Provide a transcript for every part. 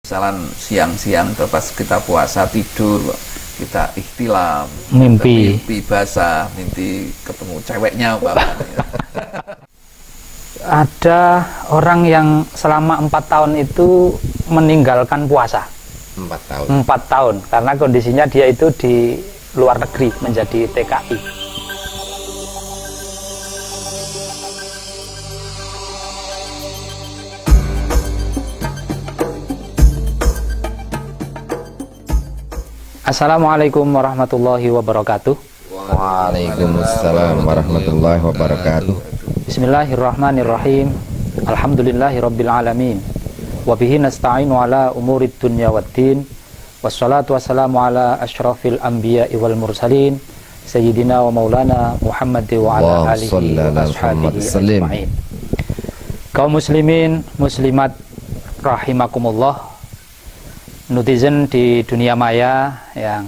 Misalnya siang-siang pas kita puasa tidur, kita ikhtilam, mimpi basah, mimpi ketemu ceweknya umpamanya. Ada orang yang selama 4 tahun itu meninggalkan puasa. 4 tahun. 4 tahun karena kondisinya dia itu di luar negeri menjadi TKI. Assalamualaikum warahmatullahi wabarakatuh. Waalaikumsalam warahmatullahi wabarakatuh. Bismillahirrahmanirrahim. Alhamdulillahirabbil alamin. Wa bihi nasta'inu ala umurid dunya waddin. Wassalatu wassalamu ala asyrafil anbiya'i wal mursalin sayyidina wa maulana Muhammad wa ala alihi wa ashabihi ajma'in. Kaum muslimin muslimat rahimakumullah, netizen di dunia maya yang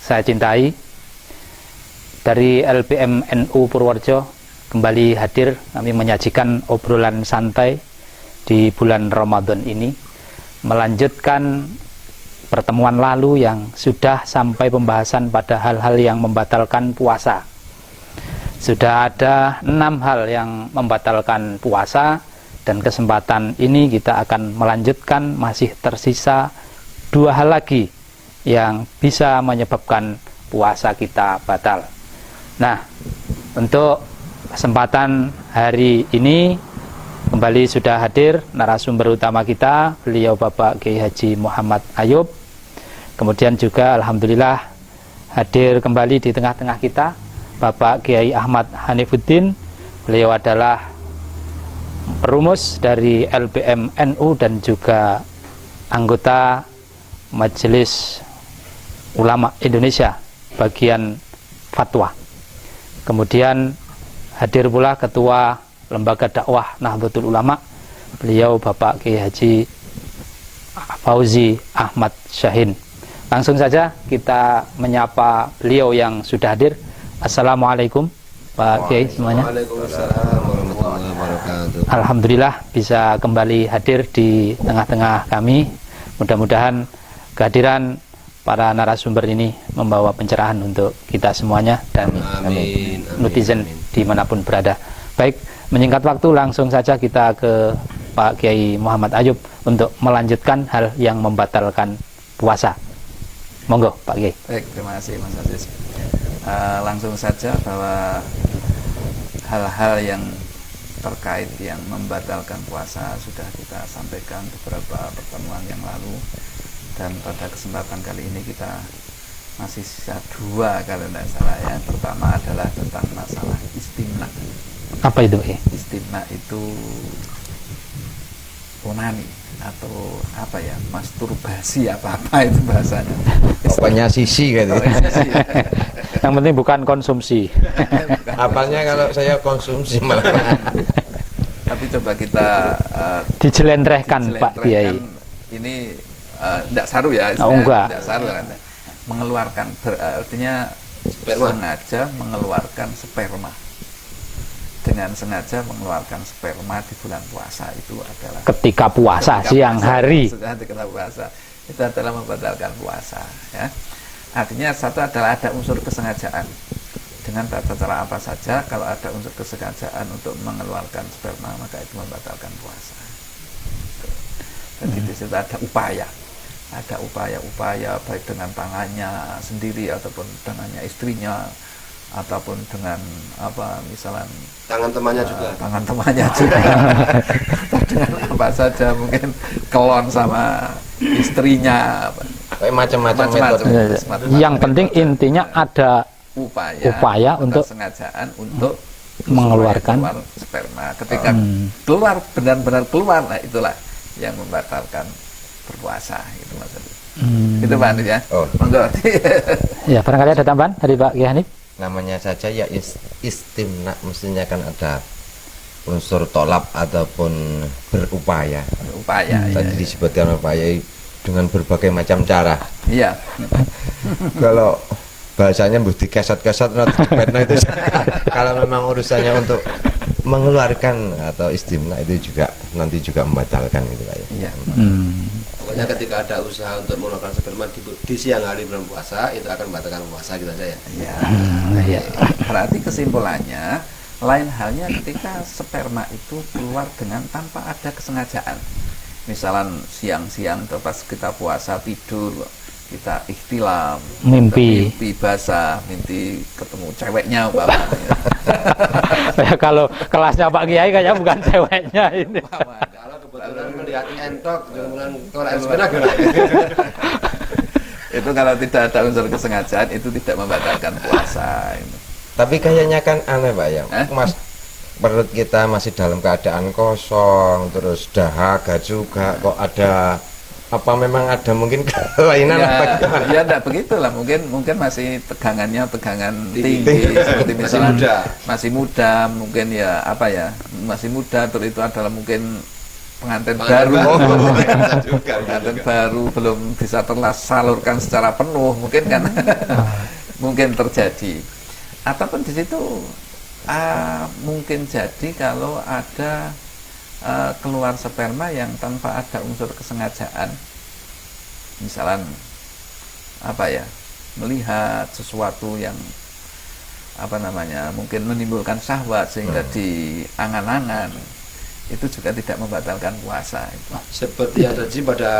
saya cintai, dari LPM NU Purworejo kembali hadir. Kami menyajikan obrolan santai di bulan Ramadan ini, melanjutkan pertemuan lalu yang sudah sampai pembahasan pada hal-hal yang membatalkan puasa. Sudah ada 6 hal yang membatalkan puasa, dan kesempatan ini kita akan melanjutkan. Masih tersisa 2 hal lagi yang bisa menyebabkan puasa kita batal. Nah, untuk kesempatan hari ini kembali sudah hadir narasumber utama kita, beliau Bapak Kiai Haji Muhammad Ayub. Kemudian juga alhamdulillah hadir kembali di tengah-tengah kita Bapak Kiai Ahmad Hanifuddin. Beliau adalah perumus dari LPM NU dan juga anggota Majelis Ulama Indonesia bagian fatwa. Kemudian hadir pula Ketua Lembaga Dakwah Nahdlatul Ulama, beliau Bapak Kiai Haji Fauzi Ahmad Syahin. Langsung saja kita menyapa beliau yang sudah hadir. Assalamualaikum Pak Kiai semuanya. Waalaikumsalam warahmatullahi wabarakatuh. Alhamdulillah bisa kembali hadir di tengah-tengah kami. Mudah-mudahan kehadiran para narasumber ini membawa pencerahan untuk kita semuanya dan netizen dimanapun berada. Baik, menyingkat waktu langsung saja kita ke Pak Kiai Muhammad Ayub untuk melanjutkan hal yang membatalkan puasa. Monggo Pak Kiai. Baik, terima kasih Mas Aziz. Langsung saja bahwa hal-hal yang terkait yang membatalkan puasa sudah kita sampaikan beberapa pertemuan yang lalu, dan pada kesempatan kali ini kita masih sisa 2 kalau tidak salah ya. Pertama adalah tentang masalah istimna. Apa itu? Istimna itu onani atau apa ya, masturbasi apa itu bahasanya. Pokoknya sisi gitu. Yang penting bukan konsumsi. Apalnya kalau saya konsumsi malah. Tapi coba kita dijelentrehkan Pak Kiai. Ini tidak saru ya, enggak. Tidak saru kan. Mengeluarkan artinya sengaja mengeluarkan sperma. Dengan sengaja mengeluarkan sperma di bulan puasa itu adalah ketika puasa siang hari. Ketika puasa itu adalah membatalkan puasa ya. Artinya satu adalah ada unsur kesengajaan. Dengan tata cara apa saja, kalau ada unsur kesengajaan untuk mengeluarkan sperma, maka itu membatalkan puasa. Dan di situ ada upaya. Ada upaya-upaya baik dengan tangannya sendiri ataupun tangannya istrinya, ataupun dengan apa misalnya Tangan temannya juga. Tangan temannya juga. Dengan apa saja, mungkin kelon sama istrinya. Kayak macam-macam metode. Yang penting intinya ada upaya untuk kesengajaan untuk mengeluarkan sperma. Ketika keluar, benar-benar keluar, nah itulah yang membatalkan berpuasa, itu maksudnya. Itu Pak Hanif ya. Monggo. Ya, barangkali ada tambahan dari Pak Kiai Hanif. Namanya saja ya istimna, mestinya kan ada unsur tolak ataupun berupaya. Tadi disebutkan upaya dengan berbagai macam cara. Iya. Kalau bahasanya mesti kesat-kesat itu kalau memang urusannya untuk mengeluarkan atau istimna itu juga nanti juga membatalkan gitu Pak ya. Iya. Pokoknya ketika ada usaha untuk mengeluarkan sperma di siang hari bulan puasa, itu akan membatalkan puasa gitu aja ya. Iya. Berarti kesimpulannya, lain halnya ketika sperma itu keluar dengan tanpa ada kesengajaan. Misalan siang-siang pas kita puasa tidur, kita ikhtilam, mimpi basah, mimpi ketemu ceweknya umpamanya. Kalau kelasnya Pak Kiai kayaknya bukan ceweknya ini. Kalau kebetulan melihat entok kemudian keluar sperma gimana? Itu kalau tidak ada unsur kesengajaan itu tidak membatalkan puasa. Tapi kayaknya kan aneh Pak ya, Mas, perut kita masih dalam keadaan kosong, terus dahaga juga, kok ada apa memang ada mungkin kelainan apa gimana? Ya enggak begitulah, mungkin masih tegangannya tegangan tinggi seperti misalnya masih muda, mungkin ya apa ya, masih muda, terus itu adalah mungkin pengantin baru, pengantin baru belum bisa tersalurkan secara penuh, mungkin kan mungkin terjadi. Ataupun di situ mungkin jadi kalau ada keluar sperma yang tanpa ada unsur kesengajaan, misalnya apa ya, melihat sesuatu yang apa namanya mungkin menimbulkan syahwat sehingga diangan-angan, itu juga tidak membatalkan puasa itu. Seperti yang terjadi pada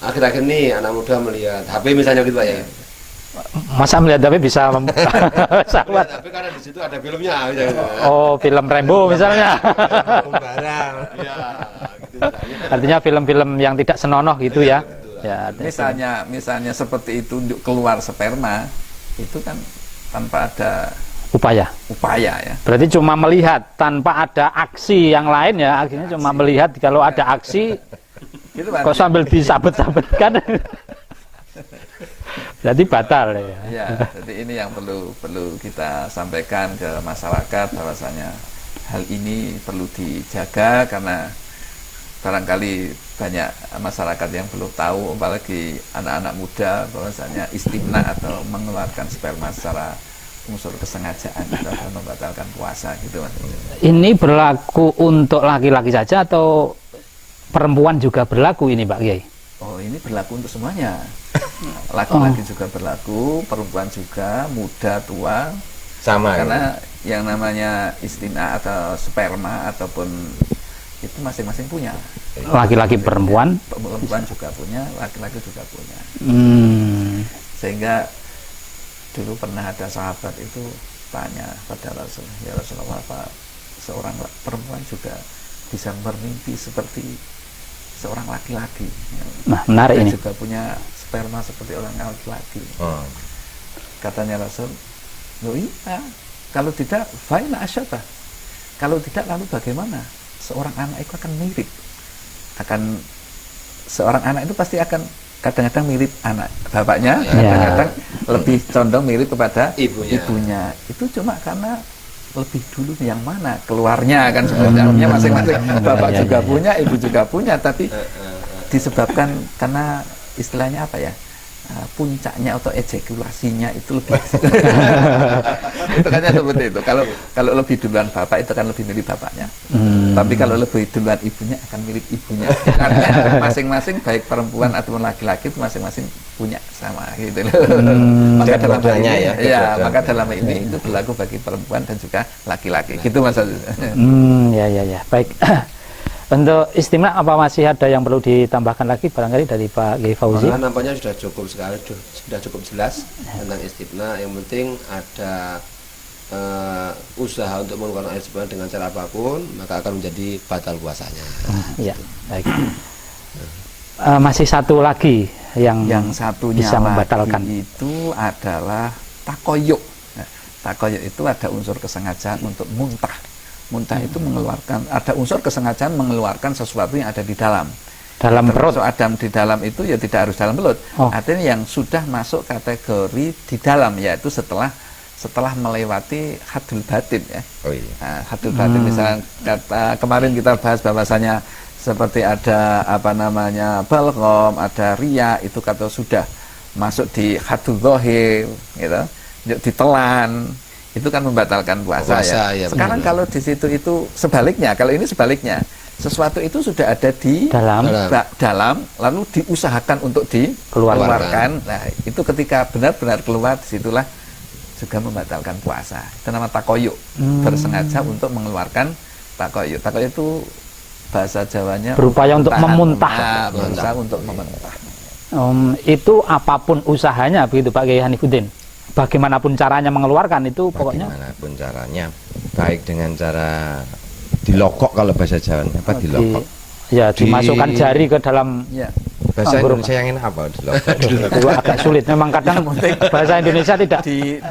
akhir-akhir ini anak muda melihat HP misalnya gitu Pak ya. Masa melihat HP bisa syahwat? Tapi karena di situ ada filmnya misalnya. Oh, film Rambo misalnya. Barang. Iya, gitu misalnya. Artinya film-film yang tidak senonoh gitu ya. Ya, misalnya seperti itu untuk keluar sperma itu kan tanpa ada upaya ya. Berarti cuma melihat tanpa ada aksi yang lain ya, akhirnya cuma melihat. Kalau ada aksi gitu kok sambil disabet-sabetkan berarti batal ya. Ya, jadi ini yang perlu kita sampaikan ke masyarakat bahwasanya hal ini perlu dijaga karena barangkali banyak masyarakat yang belum tahu, apalagi anak-anak muda, bahwasanya istimna atau mengeluarkan sperma secara unsur kesengajaan itu akan membatalkan puasa gitu Mas. Ini berlaku untuk laki-laki saja atau perempuan juga berlaku ini Pak Kiai? Oh, ini berlaku untuk semuanya. Laki-laki juga berlaku, perempuan juga, muda, tua, sama. Karena yang namanya istimna atau sperma ataupun itu masing-masing punya. Laki-laki perempuan juga punya, laki-laki juga punya. Sehingga dulu pernah ada sahabat itu tanya pada Rasul, ya Rasulullah, apa seorang perempuan juga bisa bermimpi seperti seorang laki-laki? Nah, menarik ini. Juga punya sperma seperti orang laki-laki. Katanya Rasul, loh iya, kalau tidak, faina asyata. Kalau tidak, lalu bagaimana? Seorang anak itu akan mirip. Seorang anak itu pasti akan kadang-kadang mirip anak bapaknya, kadang-kadang lebih condong mirip kepada ibunya. Itu cuma karena lebih dulu yang mana keluarnya kan sebenarnya masing-masing. Bapak juga punya, ibu juga punya, tapi disebabkan karena istilahnya apa ya, puncaknya atau ejakulasinya itu lebih itu kan seperti itu. Kalau lebih duluan bapak itu kan lebih mirip bapaknya, tapi kalau lebih duluan ibunya akan mirip ibunya. Karena masing-masing baik perempuan ataupun laki-laki itu masing-masing punya sama gitu loh. Maka dalam ini maka dalam ini itu berlaku bagi perempuan dan juga laki-laki gitu Mas. Ya baik. Untuk istimna apa masih ada yang perlu ditambahkan lagi barangkali dari Pak Kiai Fauzi? Nampaknya sudah cukup sekali, sudah cukup jelas tentang istimna. Yang penting ada usaha untuk mengeluarkan air sperma dengan cara apapun, maka akan menjadi batal puasanya. Iya, baik. Masih satu lagi yang satunya bisa membatalkan itu adalah takoyuk. Nah, takoyuk itu ada unsur kesengajaan untuk muntah. Muntah itu mengeluarkan, ada unsur kesengajaan mengeluarkan sesuatu yang ada di dalam perut. Adam di dalam itu ya tidak harus dalam perut. Artinya yang sudah masuk kategori di dalam, yaitu setelah melewati hadul batin ya. Nah, hadul batin misalnya kemarin kita bahas bahwasanya seperti ada apa namanya balgham, ada riya, itu kata sudah masuk di hadul zahir gitu, ditelan, itu kan membatalkan puasa ya. Sekarang kalau di situ itu sebaliknya, kalau ini sebaliknya sesuatu itu sudah ada di dalam lalu diusahakan untuk dikeluarkan. Nah, itu ketika benar-benar keluar, disitulah juga membatalkan puasa. Itu nama takoyuk, bersengaja untuk mengeluarkan takoyuk. Takoyuk itu bahasa Jawanya berupaya untuk memuntah. Berusaha untuk memuntah. Itu apapun usahanya begitu Pak Kiai Hanifuddin. Bagaimanapun caranya mengeluarkan itu pokoknya. Bagaimanapun caranya, baik dengan cara dilokok kalau bahasa Jawanya apa dilokok. Ya, dimasukkan jari ke dalam. Ya. Bahasa Indonesia yang ini apa? Dilokok. Itu agak sulit. Memang kadang bahasa Indonesia tidak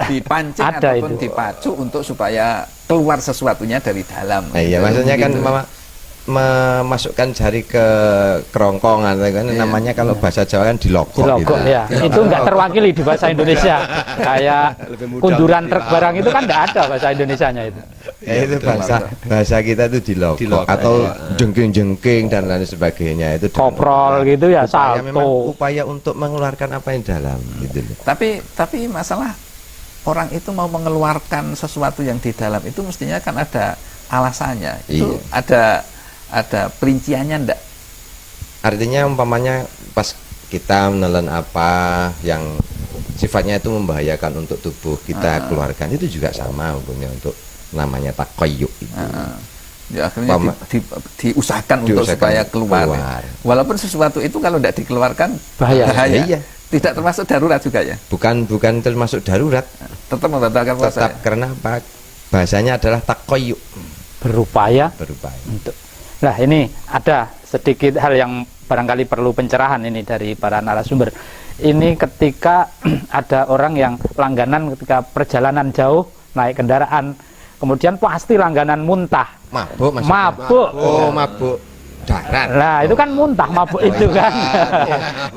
dipancing ada ataupun itu. dipacu untuk supaya keluar sesuatunya dari dalam. Nah, iya, maksudnya kan memasukkan jari ke kerongkongan kan namanya kalau bahasa Jawa kan dilokok gitu. Ya. Itu enggak terwakili di bahasa Indonesia. Kayak kunduran truk barang itu kan enggak ada bahasa Indonesianya itu. Itu bahasa kita itu dilokok atau jengking-jengking dan lain sebagainya itu koprol gitu ya, upaya, memang salto. upaya untuk mengeluarkan apa yang dalam gitu. Tapi masalah orang itu mau mengeluarkan sesuatu yang di dalam itu mestinya kan ada alasannya. Itu ada perinciannya ndak? Artinya umpamanya pas kita menelan apa yang sifatnya itu membahayakan untuk tubuh kita keluarkan, itu juga sama hukumnya untuk namanya takoyuk itu. Ya, akhirnya diusahakan untuk supaya keluar. Walaupun sesuatu itu kalau tidak dikeluarkan bahaya. Iya. Tidak termasuk darurat juga ya? Bukan termasuk darurat. Tetap membatalkan puasa. Tetap karena apa? Bahasanya adalah takoyuk. Berupaya. Untuk. Nah, ini ada sedikit hal yang barangkali perlu pencerahan ini dari para narasumber. Ini ketika ada orang yang langganan ketika perjalanan jauh naik kendaraan, kemudian pasti langganan muntah. Mabuk. Mabuk. Mabuk darat. Nah, itu kan muntah mabuk itu kan.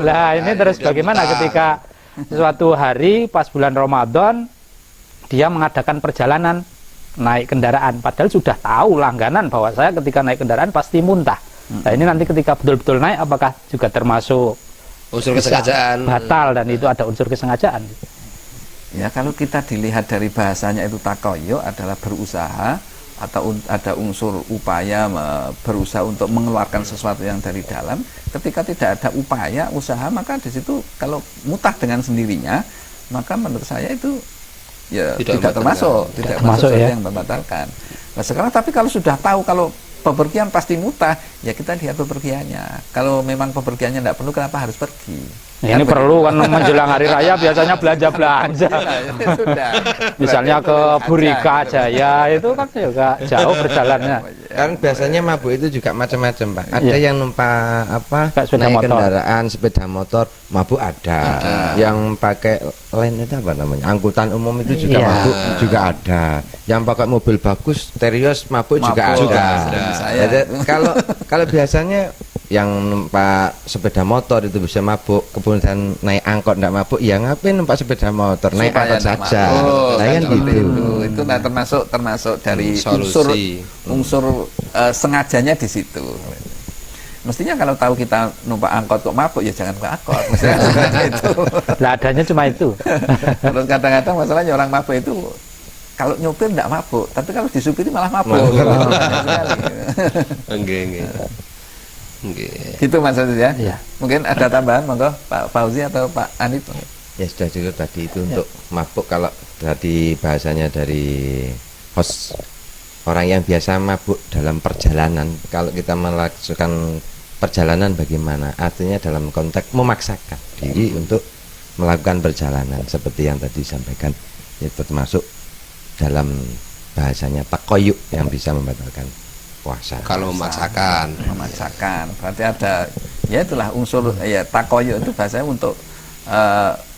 Nah, ini terus bagaimana ketika suatu hari pas bulan Ramadan dia mengadakan perjalanan naik kendaraan, padahal sudah tahu langganan bahwa saya ketika naik kendaraan pasti muntah. Nah, ini nanti ketika betul-betul naik apakah juga termasuk unsur kesengajaan batal dan itu ada unsur kesengajaan? Ya, kalau kita dilihat dari bahasanya itu takoyuk adalah berusaha atau ada unsur upaya berusaha untuk mengeluarkan sesuatu yang dari dalam. Ketika tidak ada upaya usaha, maka di situ kalau mutah dengan sendirinya, maka menurut saya itu ya tidak termasuk ya, yang membatalkan. Nah, sekarang tapi kalau sudah tahu kalau bepergian pasti mutah, ya kita lihat bepergiannya. Kalau memang bepergiannya tidak perlu, kenapa harus pergi? Ini perlu kan menjelang hari raya biasanya belanja. Misalnya ke Burika Jaya itu kan juga jauh perjalanannya. Kan biasanya mabuk itu juga macam-macam, Pak. Ada yang numpak naik kendaraan sepeda motor mabuk ada. Yang pakai lain itu apa namanya? Angkutan umum itu juga mabuk juga ada. Yang pakai mobil bagus, terios mabuk juga ada. Jadi kalau biasanya yang numpak sepeda motor itu bisa mabuk, kemudian naik angkot tidak mabuk, ya ngapain numpak sepeda motor, naik angkot saja. Nah, kan gitu. Itu termasuk dari unsur sengajanya di situ. Mestinya kalau tahu kita numpak angkot kok mabuk, ya jangan ke angkot. Mestinya itu. Lah adanya cuma itu. Terus kadang-kadang masalahnya orang mabuk itu kalau nyopir tidak mabuk, tapi kalau disupiri malah mabuk. Enggak. Gitu maksudnya ya. Mungkin ada tambahan monggo Pak Fauzi atau Pak Anip. Ya sudah cukup tadi itu untuk mabuk. Kalau tadi bahasanya dari host, orang yang biasa mabuk dalam perjalanan, kalau kita melakukan perjalanan bagaimana? Artinya dalam konteks memaksakan diri untuk melakukan perjalanan seperti yang tadi disampaikan, itu termasuk dalam bahasanya takoyuk yang bisa membatalkan puasa. Kalau memaksakan berarti ada, ya itulah unsur ya takoyuk itu bahasanya untuk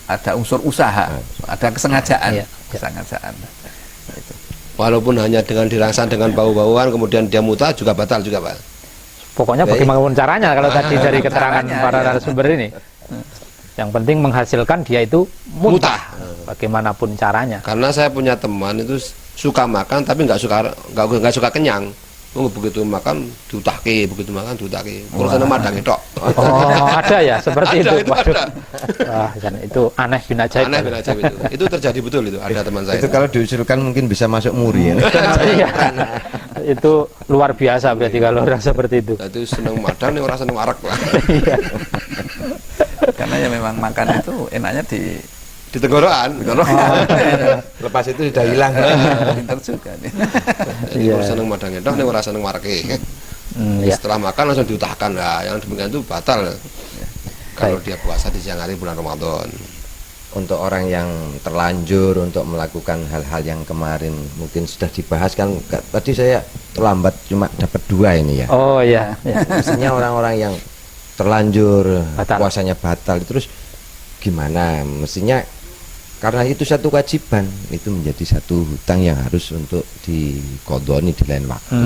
ada unsur usaha, ada kesengajaan. Kesengajaan. Itu. Walaupun hanya dengan dirangsang dengan bau-bauan kemudian dia mutah juga batal juga, Pak. Pokoknya bagaimanapun caranya kalau tadi dari keterangan para narasumber ini. Yang penting menghasilkan dia itu muntah. Bagaimanapun caranya. Karena saya punya teman itu suka makan tapi nggak suka kenyang. Begitu makan diutake, begitu makan diutake. Urusan madang itu. Oh, ada ya seperti itu. Waduh. Wah, kan itu aneh bin ajaib. Aneh bin ajaib itu. Itu terjadi betul itu. Ada teman saya. Itu kalau diusulkan mungkin bisa masuk muri ya. Iya. Itu luar biasa berarti kalau orang seperti itu. Itu seneng madang nih orang seneng warak lah. Karena ya memang makan itu enaknya di Tenggorokan. Lepas itu sudah hilang. pinter juga nih. Jadi orang seneng madang itu nih orang seneng warake. Setelah makan langsung diutahkan lah. Yang demikian itu batal. Kalau dia puasa di siang hari bulan Ramadan. Untuk orang yang terlanjur untuk melakukan hal-hal yang kemarin mungkin sudah dibahas kan, tadi saya terlambat cuma dapat 2 ini ya. Oh iya. Maksudnya orang-orang yang terlanjur Batal. puasanya batal, terus gimana? Mestinya karena itu satu kewajiban, itu menjadi satu hutang yang harus untuk dikodoni di lain waktu.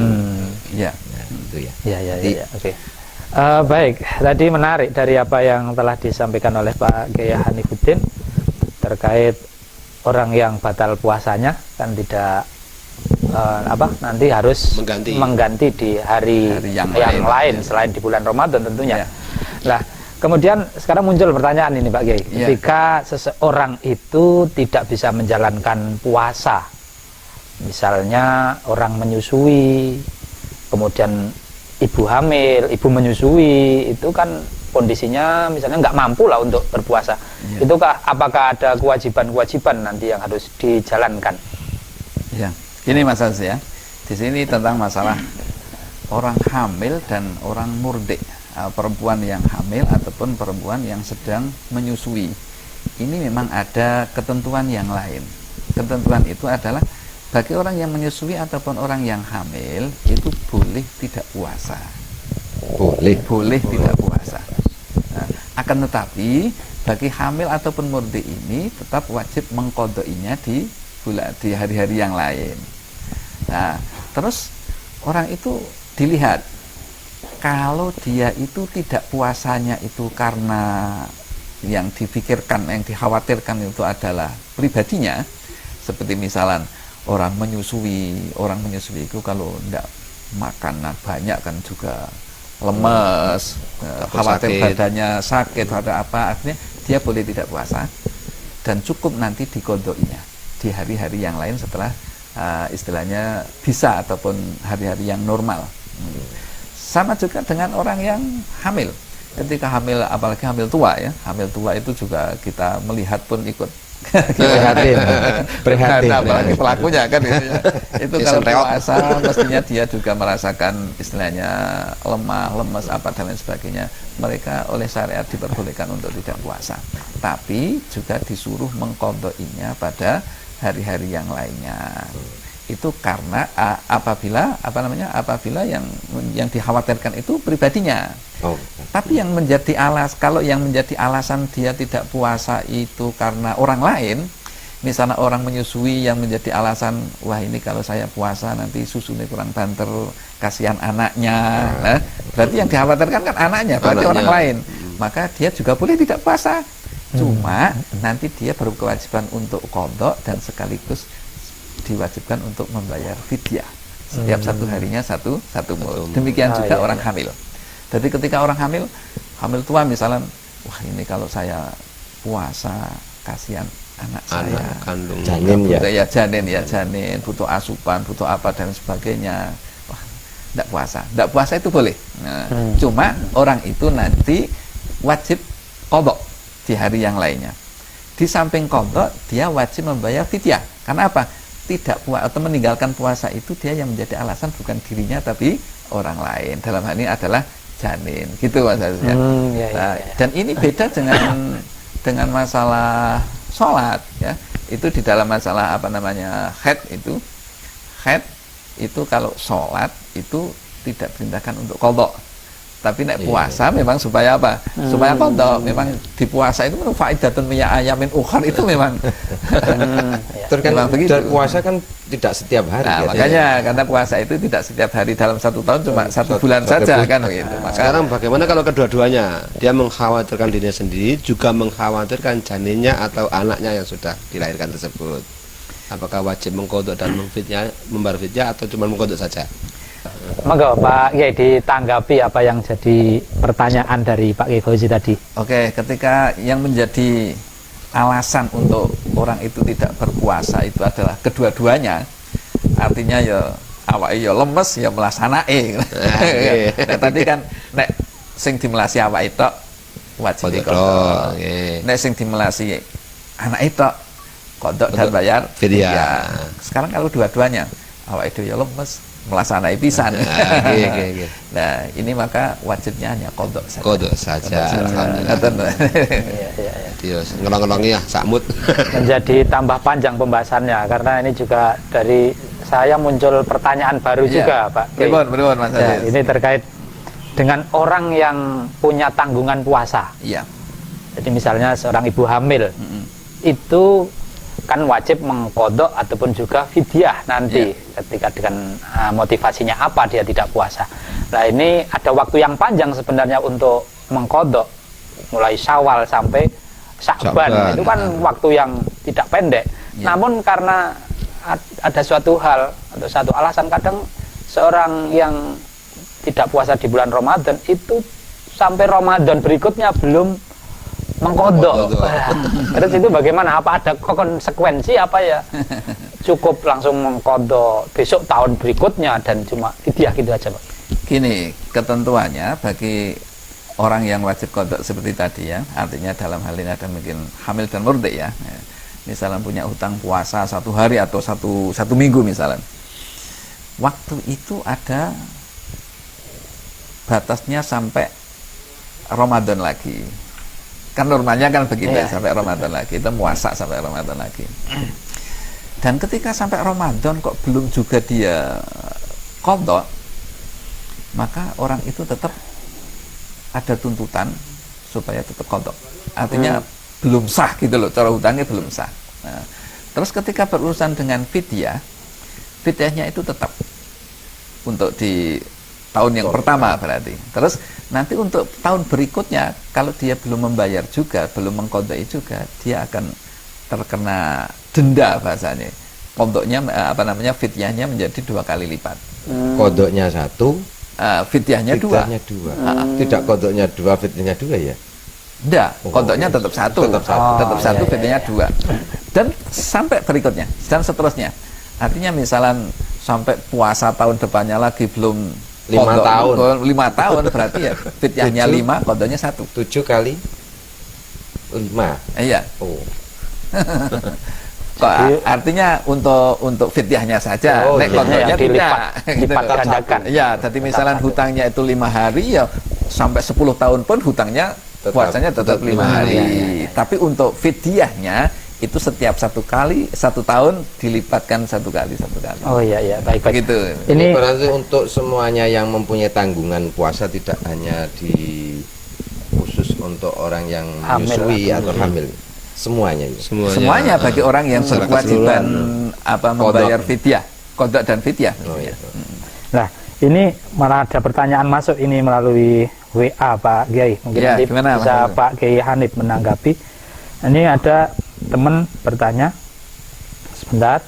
Ya. Nah, itu ya. Ya. Oke. Baik, tadi menarik dari apa yang telah disampaikan oleh Pak Kiai Hanifuddin terkait orang yang batal puasanya kan tidak nanti harus mengganti di hari yang lain selain di bulan Ramadan tentunya. Nah, kemudian sekarang muncul pertanyaan ini Pak Kiai, ketika seseorang itu tidak bisa menjalankan puasa, misalnya orang menyusui, kemudian ibu hamil, ibu menyusui, itu kan kondisinya misalnya nggak mampu lah untuk berpuasa. Itukah apakah ada kewajiban-kewajiban nanti yang harus dijalankan? Ya, ini Mas Aziz ya. Di sini tentang masalah orang hamil dan orang murdi, perempuan yang hamil ataupun perempuan yang sedang menyusui. Ini memang ada ketentuan yang lain. Ketentuan itu adalah bagi orang yang menyusui ataupun orang yang hamil itu boleh tidak puasa. Boleh tidak puasa. Nah, akan tetapi bagi hamil ataupun murdi ini tetap wajib mengqadainya di hari-hari yang lain. Nah, terus orang itu dilihat kalau dia itu tidak puasanya itu karena yang dipikirkan, yang dikhawatirkan itu adalah pribadinya, seperti misalnya orang menyusui itu kalau tidak makan banyak kan juga lemes, khawatir badannya sakit atau apa, artinya dia boleh tidak puasa dan cukup nanti diqadainya di hari-hari yang lain setelah istilahnya bisa ataupun hari-hari yang normal. Sama juga dengan orang yang hamil. Ketika hamil, apalagi hamil tua ya, hamil tua itu juga kita melihat pun ikut prihatin apalagi pelakunya kan gitu ya. Itu kalau puasa mestinya dia juga merasakan istilahnya lemah, lemes apa dan lain sebagainya. Mereka oleh syariat diperbolehkan untuk tidak puasa, tapi juga disuruh mengqadainya pada hari-hari yang lainnya. Itu karena apabila yang dikhawatirkan itu pribadinya. Tapi yang menjadi kalau yang menjadi alasan dia tidak puasa itu karena orang lain, misalnya orang menyusui yang menjadi alasan, wah ini kalau saya puasa nanti susunya kurang banter, kasihan anaknya. Nah, berarti yang dikhawatirkan kan anaknya, berarti orang lain. Maka dia juga boleh tidak puasa. Cuma nanti dia berkewajiban untuk qadha dan sekaligus diwajibkan untuk membayar fidyah. Setiap satu harinya satu mul. Demikian juga orang hamil. Jadi ketika orang hamil tua misalnya, wah ini kalau saya puasa kasihan anak saya kandung janin butuh asupan, butuh apa dan sebagainya. Wah, tidak puasa itu boleh. Nah, cuma orang itu nanti wajib qadha di hari yang lainnya. Di samping qadha dia wajib membayar fidyah. Karena apa? Tidak puasa atau meninggalkan puasa itu dia yang menjadi alasan, bukan dirinya tapi orang lain. Dalam hal ini adalah janin, gitu Mas Aziz. Dan ini beda dengan masalah sholat ya. Itu di dalam masalah haid itu kalau sholat itu tidak diperintahkan untuk qadha. Tapi nek puasa memang supaya apa? Supaya qadha. Memang di puasa itu faidatun min ayamin ukhar itu memang memang begitu. Dan puasa kan tidak setiap hari. Nah, makanya karena puasa itu tidak setiap hari dalam satu tahun, cuma satu bulan saja kan gitu. Sekarang bagaimana kalau kedua-duanya? Dia mengkhawatirkan dirinya sendiri, juga mengkhawatirkan janinnya atau anaknya yang sudah dilahirkan tersebut. Apakah wajib mengqadha dan membayar fidyah atau cuma mengqadha saja? Monggo Pak Kiai ditanggapi apa yang jadi pertanyaan dari Pak Kiai Fauzi tadi. Oke, ketika yang menjadi alasan untuk orang itu tidak berpuasa itu adalah kedua-duanya, artinya ya awake ya lemes ya melasanae. Nah, tadi kan nek sing dimelasi awake tok wajib qada. Nek sing dimelasi anak itu kodok dan bayar fidyah. Sekarang kalau dua-duanya awak itu ya lemes melaksanakan pisan. Nah, ini maka wajibnya hanya kodok saja. Kodok saja. Alhamdulillah. Iya, ngelong-ngelongi ya sakmut. Menjadi tambah panjang pembahasannya karena ini juga dari saya muncul pertanyaan baru juga, Pak. Betul, Mas. Ya, ini terkait dengan orang yang punya tanggungan puasa. Iya. Jadi misalnya seorang ibu hamil itu kan wajib mengkodok ataupun juga fidyah nanti ketika dengan motivasinya apa dia tidak puasa. Nah, ini ada waktu yang panjang sebenarnya untuk mengkodok mulai Syawal sampai Sya'ban. Itu kan waktu yang tidak pendek. Namun karena ada suatu hal atau satu alasan kadang seorang yang tidak puasa di bulan Ramadan itu sampai Ramadan berikutnya belum mengkodok. Terus itu bagaimana? Apa ada konsekuensi apa ya? Cukup langsung mengkodok besok tahun berikutnya dan cuma fidyah gitu aja, Pak? Gini, ketentuannya bagi orang yang wajib kodok seperti tadi ya, artinya dalam hal ini ada mungkin hamil dan murdi ya. Misalnya punya hutang puasa 1 hari atau satu minggu misalnya. Waktu itu ada batasnya sampai Ramadan lagi. Kan normalnya kan begitu sampai Ramadan lagi, itu puasa sampai Ramadan lagi. Dan ketika sampai Ramadan kok belum juga dia qadha, maka orang itu tetap ada tuntutan supaya tetap qadha. Artinya belum sah gitu loh, cara hutangnya belum sah. Nah, terus ketika berurusan dengan fidyahnya itu tetap untuk di tahun yang pertama berarti. Terus nanti untuk tahun berikutnya kalau dia belum membayar juga, belum mengqadai juga, dia akan terkena denda bahasanya. Qadoknya fidyahnya menjadi 2 kali lipat. Kodoknya 1, fidyahnya 2. Tidak kodoknya 2, fidyahnya 2 ya? Enggak, kodoknya tetap 1. Tetap 1, fidyahnya 2. Dan sampai berikutnya dan seterusnya. Artinya misalnya sampai puasa tahun depannya lagi belum 5 tahun. 5 tahun berarti ya fidyahnya 5, kodoknya 1. 7 kali 5. Iya. Oh. Artinya untuk fidyahnya saja, nek kodoknya tidak. Dilipat gandakan. Iya, jadi misalnya hutangnya itu 5 hari ya sampai 10 tahun pun hutangnya puasanya tetap 5 hari. Tapi untuk fidyahnya itu setiap 1 tahun dilipatkan 1 kali. Oh iya, baik. Begitu. Ini berarti untuk semuanya yang mempunyai tanggungan puasa, tidak hanya di khusus untuk orang yang menyusui atau hamil. Semuanya bagi orang yang berkewajiban membayar fidyah, qadha dan fidyah. Nah, ini malah ada pertanyaan masuk ini melalui WA Pak Kiai. Mungkin nanti bisa Pak Kiai Hanif menanggapi. Ini ada teman bertanya, sebentar.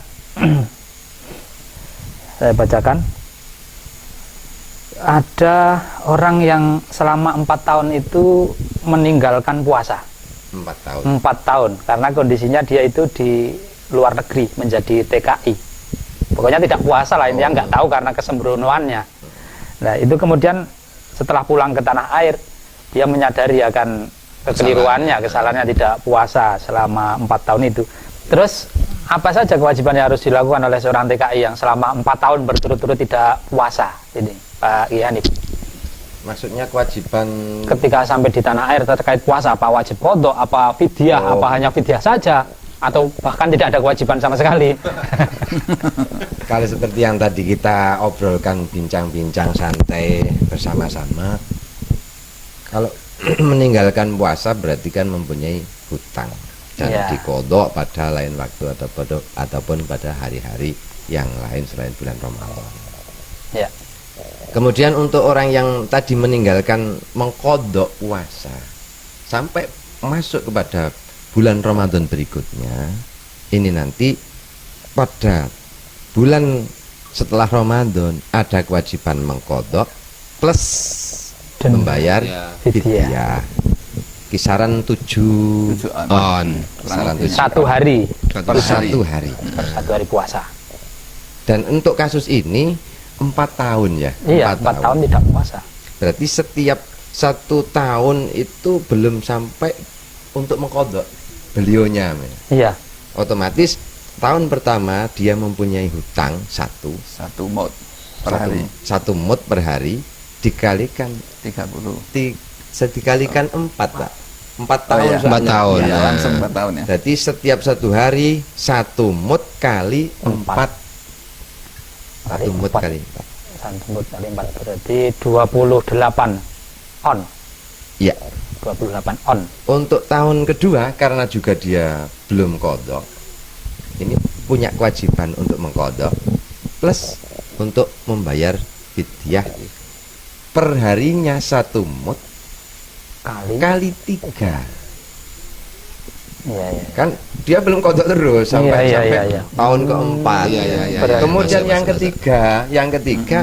Saya bacakan. Ada orang yang selama 4 tahun itu meninggalkan puasa. 4 tahun karena kondisinya dia itu di luar negeri menjadi TKI. Pokoknya tidak puasa lah, intinya nggak tahu karena kesembronoannya. Nah, itu kemudian setelah pulang ke tanah air dia menyadari akan kekeliruannya, kesalahannya tidak puasa selama 4 tahun itu. Terus apa saja kewajiban yang harus dilakukan oleh seorang TKI yang selama 4 tahun berturut-turut tidak puasa ini, Pak Kiai Hanif? Maksudnya kewajiban ketika sampai di tanah air terkait puasa, apa wajib qadha, apa fidyah, apa hanya fidyah saja, atau bahkan tidak ada kewajiban sama sekali? Kalau seperti yang tadi kita obrolkan, bincang-bincang santai bersama-sama, kalau meninggalkan puasa berarti kan mempunyai hutang dan diqadha pada lain waktu ataupun pada hari-hari yang lain selain bulan Ramadan. Ya. Kemudian untuk orang yang tadi meninggalkan mengqadha puasa sampai masuk kepada bulan Ramadan berikutnya, ini nanti pada bulan setelah Ramadan ada kewajiban mengqadha plus membayar fidyah. Kisaran 7 on. Kisaran 1 hari. Per 1 hari. Per 1 hari puasa. Dan untuk kasus ini 4 tahun ya. Iya, 4 tahun tidak puasa. Berarti setiap 1 tahun itu belum sampai untuk mengkodok belionya. Iya. Otomatis tahun pertama dia mempunyai hutang 1 mut per hari. 1 mut per hari dikalikan 30. Dikalikan 4 Pak. 4 tahun. iya. 4 tahun. Ya, Ya. langsung 4 tahun ya. Jadi setiap 1 hari 1 mut kali 4. 1 mut kali 4. 1 mut kali 4 berarti 28 on. Iya. 28 on. Untuk tahun kedua karena juga dia belum kodok, ini punya kewajiban untuk mengkodok plus untuk membayar fidyah per harinya 1 mut kali 3. Iya, iya. Kan dia belum kodok terus sampai Iya, sampai iya. tahun keempat. Iya, iya, iya. Kemudian Masa, yang masa. ketiga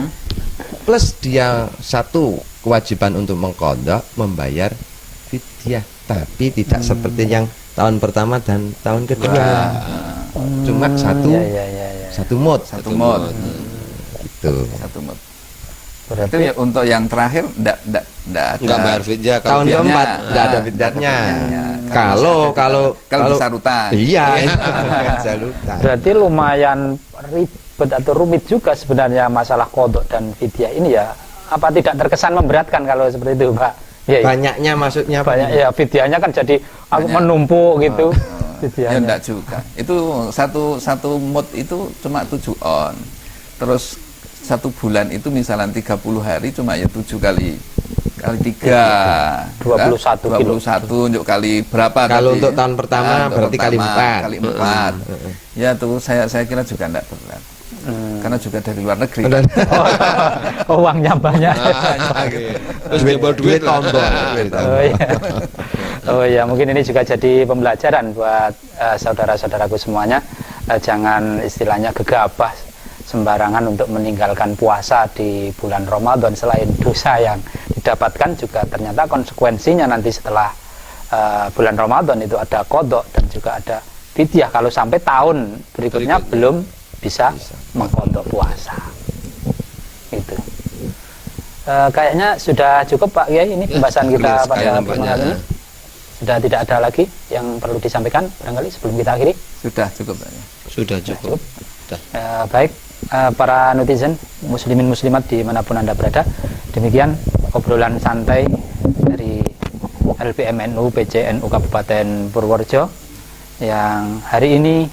plus dia 1 kewajiban untuk mengkodok membayar fidyah, tapi tidak seperti yang tahun pertama dan tahun kedua. Cuma Iya, iya, iya, iya. 1 mut. 1 mut. Gitu. 1 mut. Berarti Itu ya, untuk yang terakhir enggak ada. Enggak bayar fidyah Tahun kalau fidyahnya, keempat enggak ada fidyahnya. Kalau besar utang. iya bisa lutan. berarti lumayan ribet atau rumit juga sebenarnya masalah kodok dan fidyah ini ya. Apa tidak terkesan memberatkan kalau seperti itu, Pak? Iya, iya. Banyaknya maksudnya Banyak ya, fidyahnya kan jadi Banyak. menumpuk gitu. Ya Fidyahnya. enggak juga. Itu satu mut itu cuma 7 on. Terus 1 bulan itu misalnya 30 hari cuma ya 7 kali 3. 21 kilo. 21 untuk kali berapa Kalau tadi? untuk tahun pertama untuk berarti kali 4. Kali 4. Ya tuh saya kira juga enggak berat. Karena juga dari luar negeri. Oh, uangnya banyak. terus duit lah. tombol. Oh iya. Oh iya, mungkin ini juga jadi pembelajaran buat saudara-saudaraku semuanya. Jangan istilahnya gegabah sembarangan untuk meninggalkan puasa di bulan Ramadan. Selain dosa yang didapatkan, juga ternyata konsekuensinya nanti setelah bulan Ramadan itu ada kodok dan juga ada fidyah kalau sampai tahun berikutnya belum bisa mengkodok puasa. Itu. Kayaknya sudah cukup Pak Kiai, ini pembahasan kita pada malam hari ini. Sudah tidak ada lagi yang perlu disampaikan barangkali sebelum kita akhiri. Sudah cukup ya. Sudah cukup. Baik, para netizen muslimin muslimat dimanapun Anda berada, demikian obrolan santai dari LPMNU PCNU Kabupaten Purworejo yang hari ini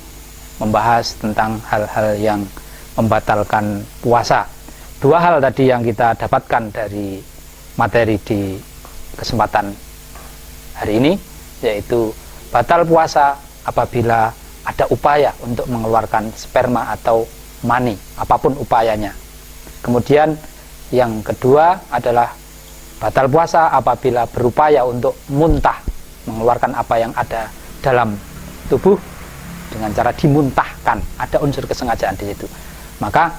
membahas tentang hal-hal yang membatalkan puasa. 2 hal tadi yang kita dapatkan dari materi di kesempatan hari ini, yaitu batal puasa apabila ada upaya untuk mengeluarkan sperma atau mani, apapun upayanya. Kemudian yang kedua adalah batal puasa apabila berupaya untuk muntah, mengeluarkan apa yang ada dalam tubuh dengan cara dimuntahkan, ada unsur kesengajaan di situ. Maka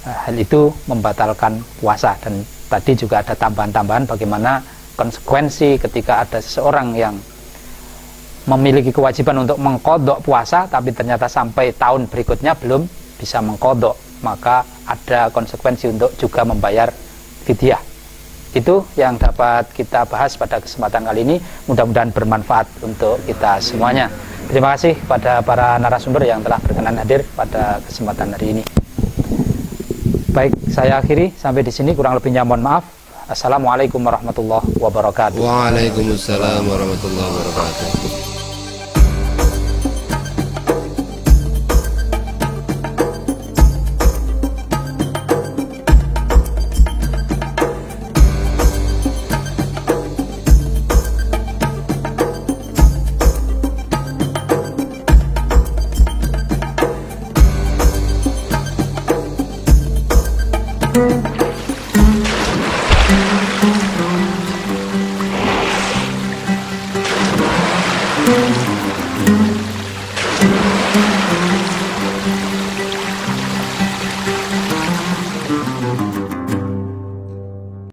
hal itu membatalkan puasa. Dan tadi juga ada tambahan-tambahan bagaimana konsekuensi ketika ada seseorang yang memiliki kewajiban untuk mengkodok puasa tapi ternyata sampai tahun berikutnya belum bisa mengkodok, maka ada konsekuensi untuk juga membayar fidyah. Itu yang dapat kita bahas pada kesempatan kali ini. Mudah-mudahan bermanfaat untuk kita semuanya. Terima kasih pada para narasumber yang telah berkenan hadir pada kesempatan hari ini. Baik, saya akhiri sampai di sini. Kurang lebihnya mohon maaf. Assalamualaikum warahmatullahi wabarakatuh. Waalaikumsalam warahmatullahi wabarakatuh.